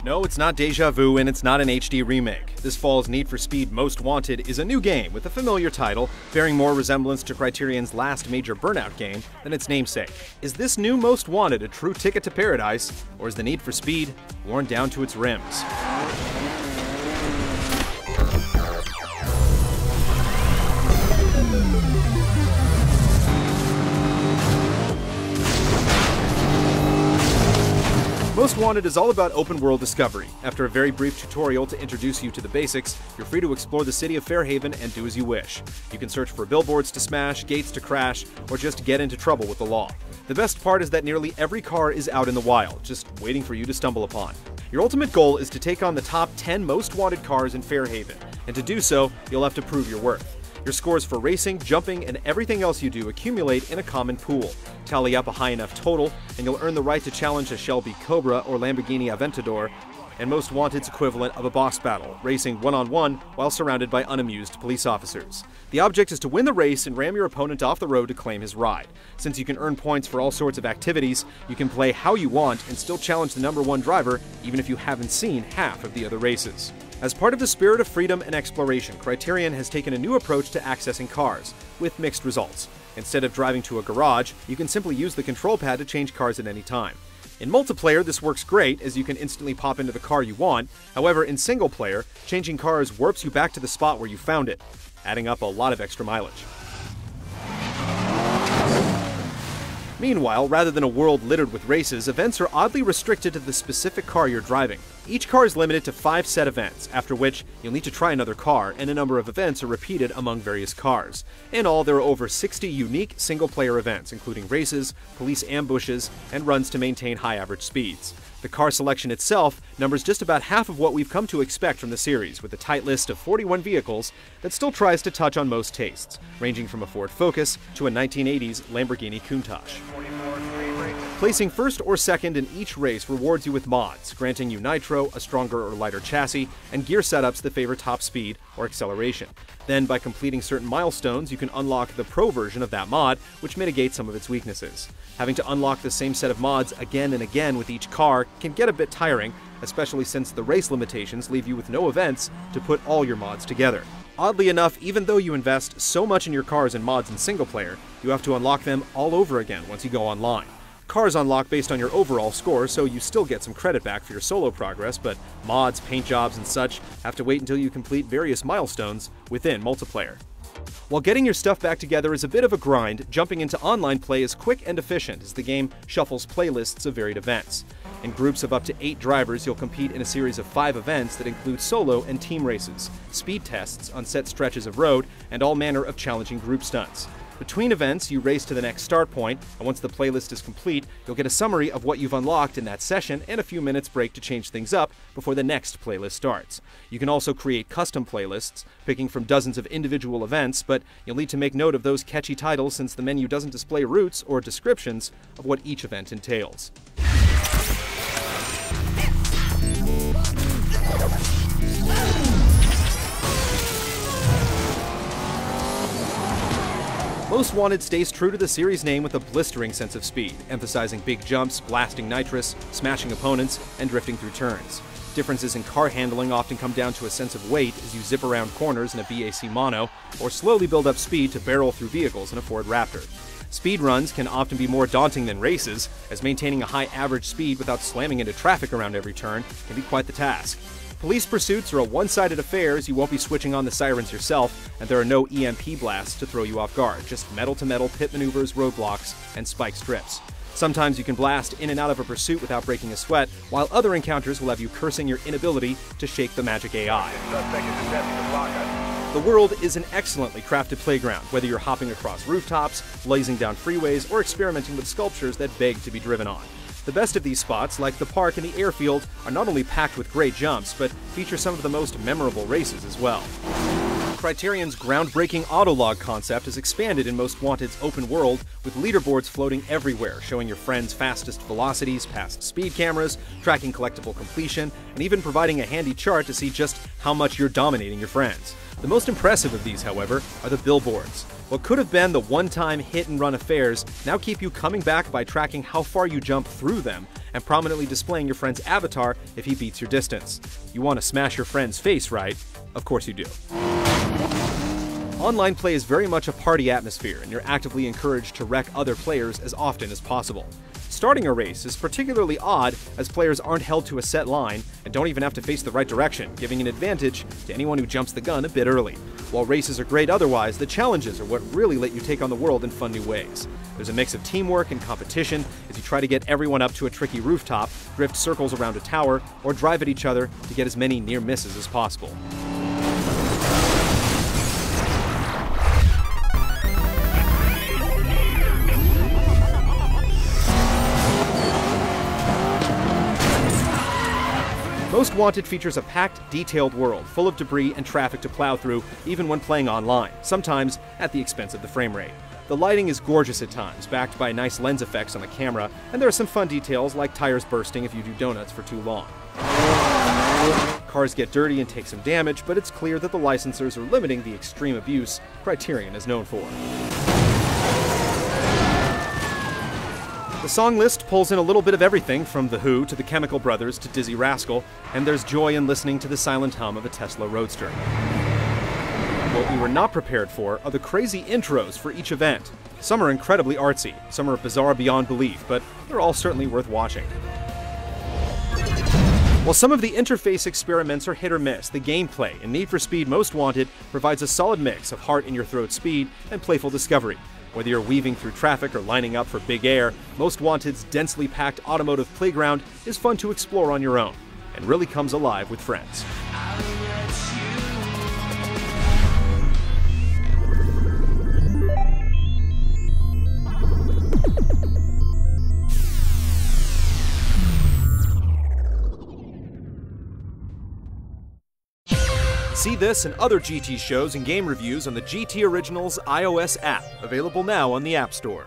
No, it's not Deja Vu and it's not an HD remake. This fall's Need for Speed Most Wanted is a new game with a familiar title, bearing more resemblance to Criterion's last major Burnout game than its namesake. Is this new Most Wanted a true ticket to paradise, or is the Need for Speed worn down to its rims? Most Wanted is all about open-world discovery. After a very brief tutorial to introduce you to the basics, you're free to explore the city of Fairhaven and do as you wish. You can search for billboards to smash, gates to crash, or just get into trouble with the law. The best part is that nearly every car is out in the wild, just waiting for you to stumble upon. Your ultimate goal is to take on the top 10 most wanted cars in Fairhaven, and to do so, you'll have to prove your worth. Your scores for racing, jumping, and everything else you do accumulate in a common pool. Tally up a high enough total, and you'll earn the right to challenge a Shelby Cobra or Lamborghini Aventador, and Most Wanted's equivalent of a boss battle, racing one-on-one while surrounded by unamused police officers. The object is to win the race and ram your opponent off the road to claim his ride. Since you can earn points for all sorts of activities, you can play how you want and still challenge the #1 driver, even if you haven't seen half of the other races. As part of the spirit of freedom and exploration, Criterion has taken a new approach to accessing cars, with mixed results. Instead of driving to a garage, you can simply use the control pad to change cars at any time. In multiplayer, this works great, as you can instantly pop into the car you want. However, in single player, changing cars warps you back to the spot where you found it, adding up a lot of extra mileage. Meanwhile, rather than a world littered with races, events are oddly restricted to the specific car you're driving. Each car is limited to 5 set events, after which you'll need to try another car, and a number of events are repeated among various cars. In all, there are over 60 unique single-player events, including races, police ambushes, and runs to maintain high average speeds. The car selection itself numbers just about half of what we've come to expect from the series, with a tight list of 41 vehicles that still tries to touch on most tastes, ranging from a Ford Focus to a 1980s Lamborghini Countach. Placing first or second in each race rewards you with mods, granting you nitro, a stronger or lighter chassis, and gear setups that favor top speed or acceleration. Then, by completing certain milestones, you can unlock the pro version of that mod, which mitigates some of its weaknesses. Having to unlock the same set of mods again and again with each car can get a bit tiring, especially since the race limitations leave you with no events to put all your mods together. Oddly enough, even though you invest so much in your cars and mods in single player, you have to unlock them all over again once you go online. Cars unlock based on your overall score, so you still get some credit back for your solo progress, but mods, paint jobs, and such have to wait until you complete various milestones within multiplayer. While getting your stuff back together is a bit of a grind, jumping into online play is quick and efficient as the game shuffles playlists of varied events. In groups of up to 8 drivers, you'll compete in a series of 5 events that include solo and team races, speed tests on set stretches of road, and all manner of challenging group stunts. Between events, you race to the next start point, and once the playlist is complete, you'll get a summary of what you've unlocked in that session and a few minutes break to change things up before the next playlist starts. You can also create custom playlists, picking from dozens of individual events, but you'll need to make note of those catchy titles since the menu doesn't display routes or descriptions of what each event entails. Most Wanted stays true to the series' name with a blistering sense of speed, emphasizing big jumps, blasting nitrous, smashing opponents, and drifting through turns. Differences in car handling often come down to a sense of weight as you zip around corners in a BAC Mono, or slowly build up speed to barrel through vehicles in a Ford Raptor. Speed runs can often be more daunting than races, as maintaining a high average speed without slamming into traffic around every turn can be quite the task. Police pursuits are a one-sided affair as you won't be switching on the sirens yourself, and there are no EMP blasts to throw you off guard, just metal-to-metal pit maneuvers, roadblocks, and spike strips. Sometimes you can blast in and out of a pursuit without breaking a sweat, while other encounters will have you cursing your inability to shake the magic AI. The world is an excellently crafted playground, whether you're hopping across rooftops, blazing down freeways, or experimenting with sculptures that beg to be driven on. The best of these spots, like the park and the airfield, are not only packed with great jumps, but feature some of the most memorable races as well. Criterion's groundbreaking autolog concept is expanded in Most Wanted's open world, with leaderboards floating everywhere, showing your friends' fastest velocities, past speed cameras, tracking collectible completion, and even providing a handy chart to see just how much you're dominating your friends. The most impressive of these, however, are the billboards. What could have been the one-time hit-and-run affairs now keep you coming back by tracking how far you jump through them and prominently displaying your friend's avatar if he beats your distance. You want to smash your friend's face, right? Of course you do. Online play is very much a party atmosphere, and you're actively encouraged to wreck other players as often as possible. Starting a race is particularly odd, as players aren't held to a set line and don't even have to face the right direction, giving an advantage to anyone who jumps the gun a bit early. While races are great otherwise, the challenges are what really let you take on the world in fun new ways. There's a mix of teamwork and competition as you try to get everyone up to a tricky rooftop, drift circles around a tower, or drive at each other to get as many near misses as possible. Most Wanted features a packed, detailed world full of debris and traffic to plow through, even when playing online, sometimes at the expense of the frame rate. The lighting is gorgeous at times, backed by nice lens effects on the camera, and there are some fun details like tires bursting if you do donuts for too long. Cars get dirty and take some damage, but it's clear that the licensors are limiting the extreme abuse Criterion is known for. The song list pulls in a little bit of everything from The Who to the Chemical Brothers to Dizzy Rascal, and there's joy in listening to the silent hum of a Tesla Roadster. What we were not prepared for are the crazy intros for each event. Some are incredibly artsy, some are bizarre beyond belief, but they're all certainly worth watching. While some of the interface experiments are hit or miss, the gameplay in Need for Speed Most Wanted provides a solid mix of heart-in-your-throat speed and playful discovery. Whether you're weaving through traffic or lining up for big air, Most Wanted's densely packed automotive playground is fun to explore on your own, and really comes alive with friends. See this and other GT shows and game reviews on the GT Originals iOS app, available now on the App Store.